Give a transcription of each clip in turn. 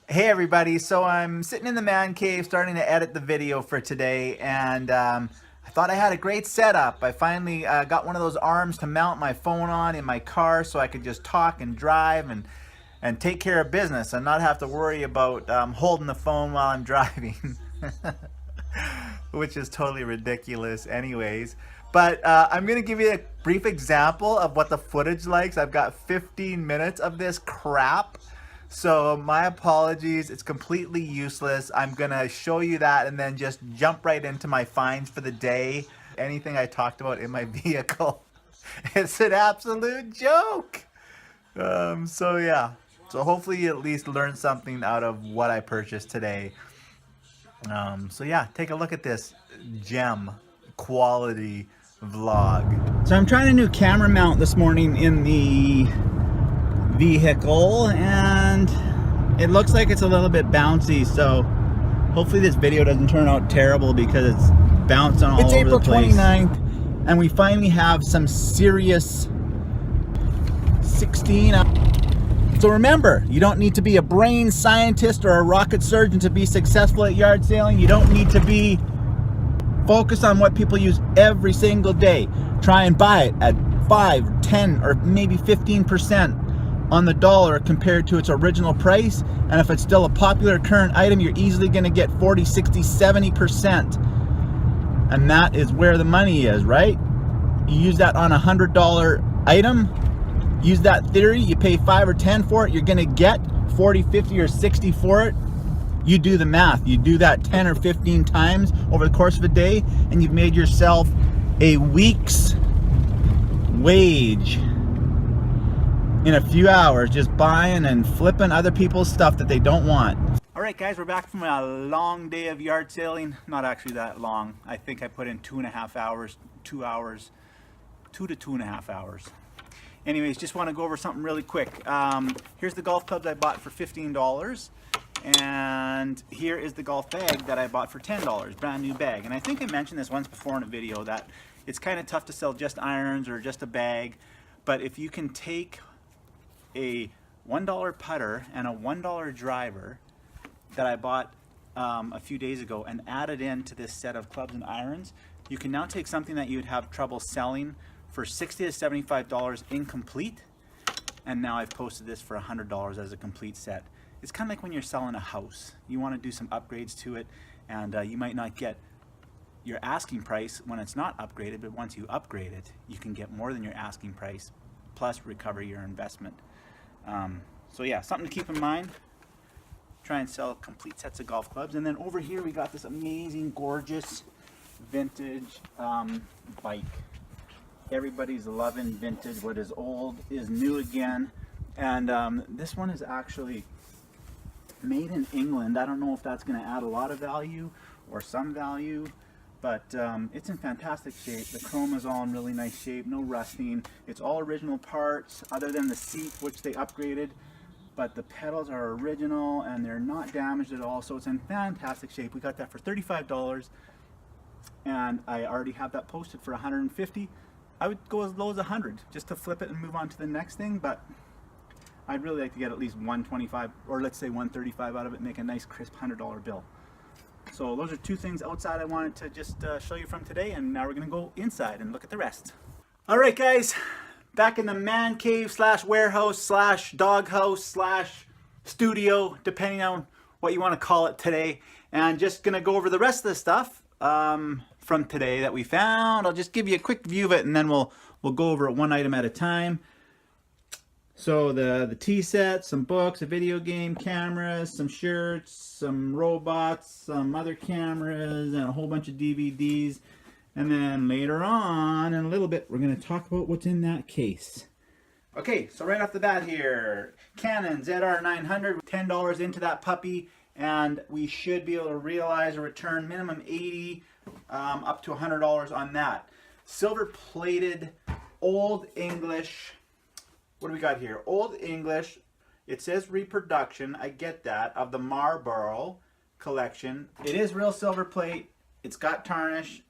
Hey everybody, so I'm sitting in the man cave starting to edit the video for today, and I thought I had a great setup. I finally got one of those arms to mount my phone on in my car so I could just talk and drive and take care of business and not have to worry about holding the phone while I'm driving. Which is totally ridiculous anyways. But I'm going to give you a brief example of what the footage likes. I've got 15 minutes of this crap. So my apologies, it's completely useless. I'm going to show you that and then just jump right into my finds for the day. Anything I talked about in my vehicle, it's an absolute joke. So yeah, so hopefully you at least learned something out of what I purchased today. So yeah, take a look at this gem quality vlog. So I'm trying a new camera mount this morning in the vehicle and it looks like it's a little bit bouncy, so hopefully this video doesn't turn out terrible because it's bouncing all over the place. It's April 29th and we finally have some serious 16. So remember, you don't need to be a brain scientist or a rocket surgeon to be successful at yard selling. You don't need to be focused on what people use every single day. Try and buy it at 5, 10, or maybe 15% on the dollar compared to its original price. And if it's still a popular current item, you're easily going to get 40, 60, 70%. And that is where the money is, right? You use that on a $100 item. Use that theory, you pay 5 or 10 for it, you're gonna get 40, 50, or 60 for it. You do the math. You do that 10 or 15 times over the course of a day, and you've made yourself a week's wage in a few hours just buying and flipping other people's stuff that they don't want. All right, guys, we're back from a long day of yard selling. Not actually that long. I think I put in 2.5 hours, 2 to 2.5 hours. Anyways, just want to go over something really quick. Here's the golf clubs I bought for $15, and here is the golf bag that I bought for $10, brand new bag. And I think I mentioned this once before in a video that it's kind of tough to sell just irons or just a bag, but if you can take a $1 putter and a $1 driver that I bought a few days ago and add it into this set of clubs and irons, you can now take something that you would have trouble selling for $60 to $75 incomplete, and now I've posted this for $100 as a complete set. It's kind of like when you're selling a house. You want to do some upgrades to it, and you might not get your asking price when it's not upgraded, but once you upgrade it, you can get more than your asking price, plus recover your investment. So yeah, something to keep in mind. Try and sell complete sets of golf clubs. And then over here we got this amazing, gorgeous, vintage bike. Everybody's loving vintage. What is old is new again. And this one is actually made in England. I don't know if that's going to add a lot of value or some value, but it's in fantastic shape. The chrome is all in really nice shape, no rusting. It's all original parts other than the seat, which they upgraded, but the pedals are original and they're not damaged at all, so it's in fantastic shape. We got that for $35 and I already have that posted for $150. I would go as low as 100 just to flip it and move on to the next thing, but I'd really like to get at least 125 or let's say 135 out of it, make a nice crisp $100 bill. So those are two things outside I wanted to just show you from today, and now we're gonna go inside and look at the rest. All right, guys, back in the man cave slash warehouse slash doghouse slash studio, depending on what you want to call it today, and just gonna go over the rest of the stuff from today that we found. I'll just give you a quick view of it, and then we'll go over it one item at a time. So the tea set, some books, a video game, cameras, some shirts, some robots, some other cameras, and a whole bunch of DVDs. And then later on, in a little bit, we're going to talk about what's in that case. Okay, so right off the bat here, Canon ZR900, $10 into that puppy, and we should be able to realize a return minimum $80 up to $100 on that. Silver plated, old English. What do we got here? Old English. It says reproduction. I get that, of the Marlboro collection. It is real silver plate. It's got tarnish.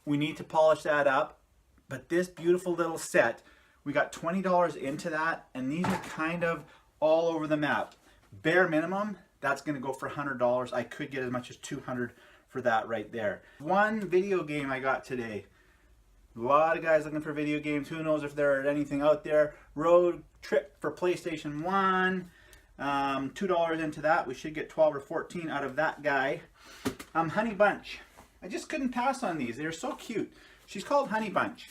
We need to polish that up. But this beautiful little set, we got $20 into that, and these are kind of all over the map. Bare minimum, That's going to go for $100. I could get as much as $200 for that right there. One video game I got today. A lot of guys looking for video games. Who knows if there are anything out there. Road Trip for PlayStation 1. $2 into that. We should get 12 or 14 out of that guy. Honey Bunch. I just couldn't pass on these. They're so cute. She's called Honey Bunch.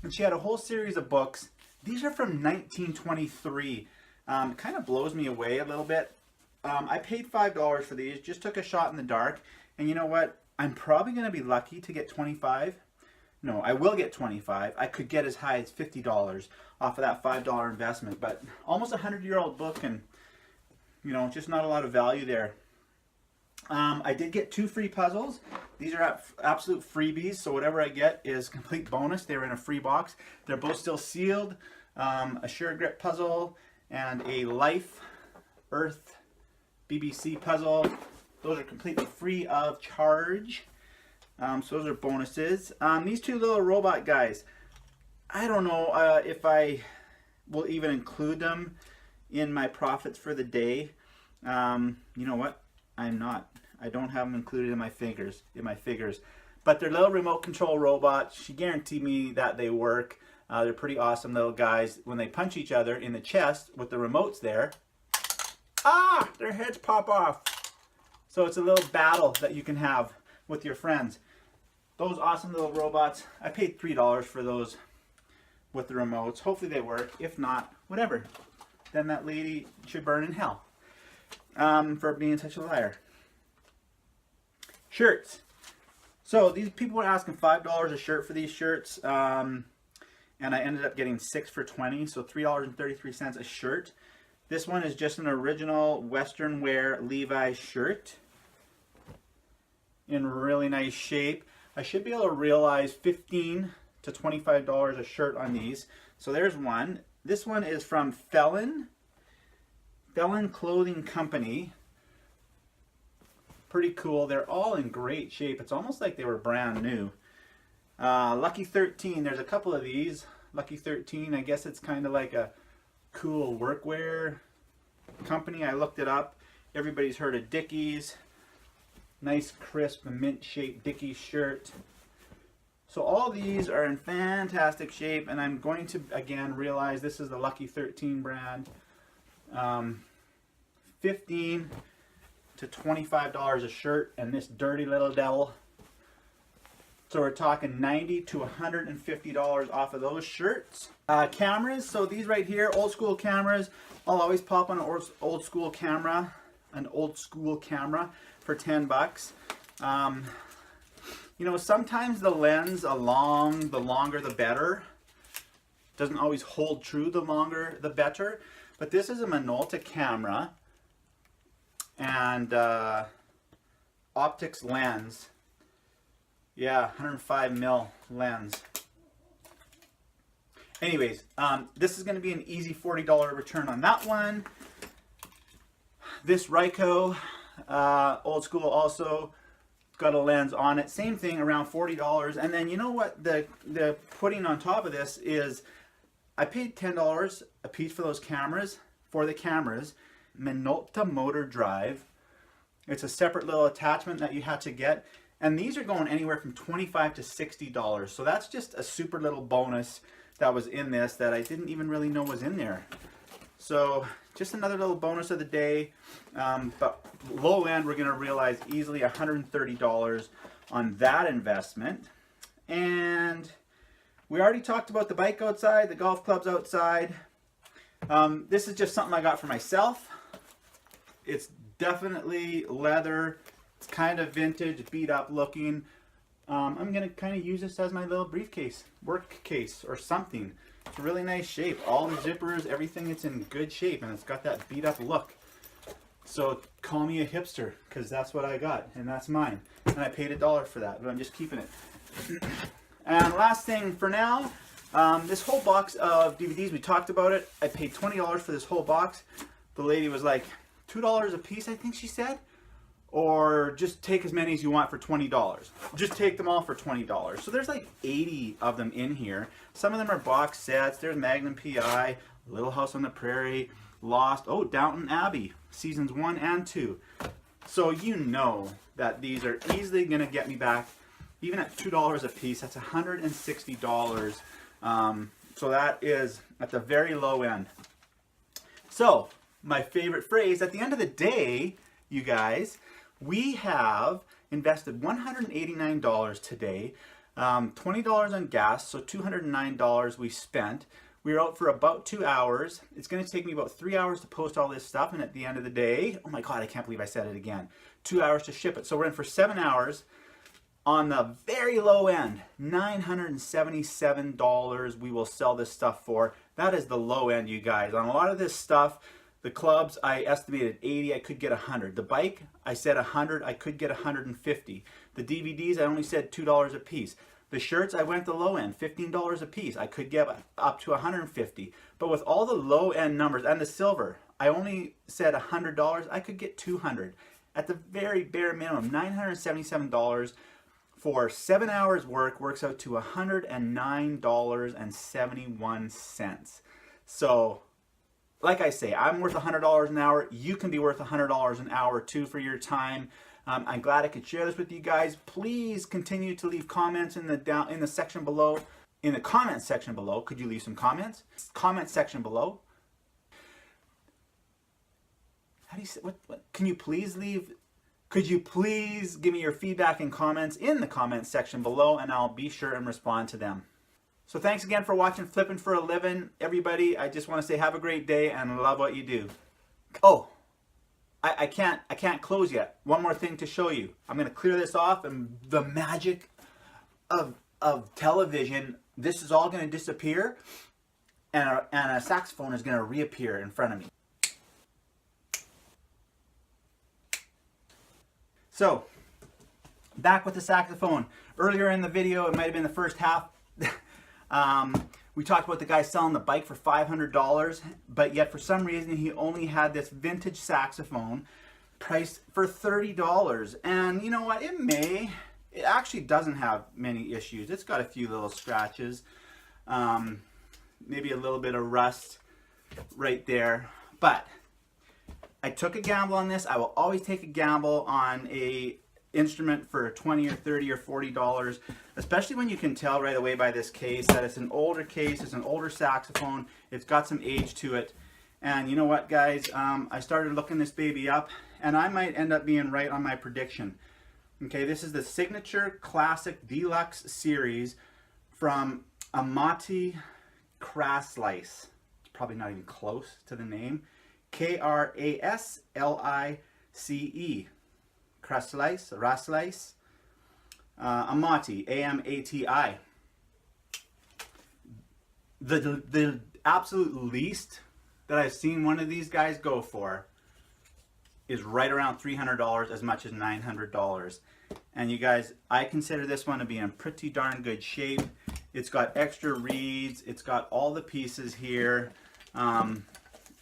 And she had a whole series of books. These are from 1923. Kind of blows me away a little bit. I paid $5 for these. Just took a shot in the dark. And you know what? I'm probably going to be lucky to get 25. No, I will get 25. I could get as high as $50 off of that $5 investment. But almost a 100-year-old book, and you know, just not a lot of value there. I did get 2 free puzzles. These are absolute freebies, so whatever I get is complete bonus. They were in a free box. They're both still sealed. A Sure Grip puzzle and a Life Earth BBC puzzle. Those are completely free of charge. So those are bonuses. These 2 little robot guys, I don't know if I will even include them in my profits for the day. You know what? I'm not. I don't have them included in my figures. But they're little remote control robots. She guaranteed me that they work. They're pretty awesome little guys. When they punch each other in the chest with the remotes there, their heads pop off. So it's a little battle that you can have with your friends. Those awesome little robots. I paid $3 for those with the remotes. Hopefully they work. If not, whatever. Then that lady should burn in hell for being such a liar. Shirts. So these people were asking $5 a shirt for these shirts, and I ended up getting 6 for $20, so $3.33 a shirt. This one is just an original Western wear Levi's shirt in really nice shape. I should be able to realize $15 to $25 a shirt on these. So there's one. This one is from Felon Clothing Company. Pretty cool. They're all in great shape. It's almost like they were brand new. Lucky 13. There's a couple of these. Lucky 13. I guess it's kind of like a cool workwear company. I looked it up. Everybody's heard of Dickies. Nice crisp mint shaped Dickies shirt. So all these are in fantastic shape, and I'm going to again realize this is the Lucky 13 brand. $15 to $25 a shirt, and this dirty little devil. So we're talking $90 to $150 off of those shirts. Cameras, so these right here, old school cameras. I'll always pop on an old school camera for 10 bucks. You know, sometimes the lens the longer the better. Doesn't always hold true, the longer the better. But this is a Minolta camera and optics lens. Yeah, 105 mil lens. Anyways, this is going to be an easy $40 return on that one. This Ryko, old school, also got a lens on it. Same thing, around $40. And then you know what the putting on top of this is, I paid $10 a piece for those cameras, Minolta motor drive. It's a separate little attachment that you had to get. And these are going anywhere from $25 to $60. So that's just a super little bonus that was in this that I didn't even really know was in there. So just another little bonus of the day. But low end, we're going to realize easily $130 on that investment. And we already talked about the bike outside, the golf clubs outside. This is just something I got for myself. It's definitely leather. It's kind of vintage, beat up looking. I'm going to kind of use this as my little briefcase, work case or something. It's a really nice shape. All the zippers, everything, it's in good shape, and it's got that beat up look. So call me a hipster, because that's what I got, and that's mine. And I paid $1 for that, but I'm just keeping it. And last thing for now, this whole box of DVDs, we talked about it. I paid $20 for this whole box. The lady was like, $2 a piece, I think she said. Or just take as many as you want for $20. Just take them all for $20. So there's like 80 of them in here. Some of them are box sets. There's Magnum PI, Little House on the Prairie, Lost. Oh, Downton Abbey. seasons 1 and 2. So you know that these are easily going to get me back, even at $2 a piece. That's $160. So that is at the very low end. So my favorite phrase, at the end of the day, you guys, we have invested $189 today, $20 on gas, so $209 we spent. We were out for about 2 hours. It's going to take me about 3 hours to post all this stuff, and at the end of the day, oh my God, I can't believe I said it again, 2 hours to ship it. So we're in for 7 hours. On the very low end, $977 we will sell this stuff for. That is the low end, you guys. On a lot of this stuff, the clubs, I estimated 80, I could get 100. The bike, I said 100, I could get 150. The DVDs, I only said $2 a piece. The shirts, I went the low end, $15 a piece. I could get up to 150. But with all the low end numbers, and the silver, I only said $100, I could get 200. At the very bare minimum, $977 for 7 hours work works out to $109.71. So, like I say, I'm worth $100 an hour. You can be worth $100 an hour too for your time. I'm glad I could share this with you guys. Please continue to leave comments in the section below. In the comment section below, could you leave some comments? Comment section below. How do you say, what? Can you please leave? Could you please give me your feedback and comments in the comments section below, and I'll be sure and respond to them. So thanks again for watching Flippin' for a Livin'. Everybody, I just want to say have a great day and love what you do. Oh, I can't close yet. One more thing to show you. I'm going to clear this off, and the magic of television, this is all going to disappear, and a saxophone is going to reappear in front of me. So, back with the saxophone. Earlier in the video, it might have been the first half, we talked about the guy selling the bike for $500, but yet for some reason he only had this vintage saxophone priced for $30. And you know what, it actually doesn't have many issues. It's got a few little scratches, maybe a little bit of rust right there, but I took a gamble on this. I will always take a gamble on a instrument for $20 or $30 or $40, especially when you can tell right away by this case that it's an older case, it's an older saxophone, it's got some age to it. And you know what, guys, I started looking this baby up, and I might end up being right on my prediction. Okay, this is the Signature Classic Deluxe Series from Amati Kraslice. It's probably not even close to the name. Kraslice, Kraslice, Amati, A-M-A-T-I. The absolute least that I've seen one of these guys go for is right around $300, as much as $900. And you guys, I consider this one to be in pretty darn good shape. It's got extra reeds, it's got all the pieces here.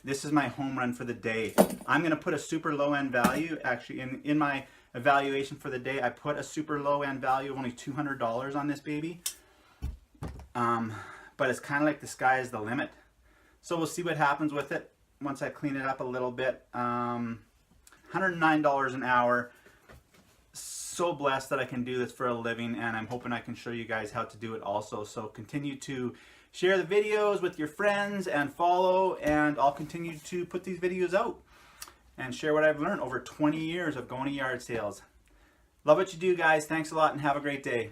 This is my home run for the day. I'm going to put a super low end value. Actually, in my evaluation for the day, I put a super low end value of only $200 on this baby. But it's kind of like the sky is the limit. So we'll see what happens with it once I clean it up a little bit. $109 an hour. So blessed that I can do this for a living, and I'm hoping I can show you guys how to do it also. So continue to share the videos with your friends and follow, and I'll continue to put these videos out and share what I've learned over 20 years of going to yard sales. Love what you do, guys. Thanks a lot and have a great day.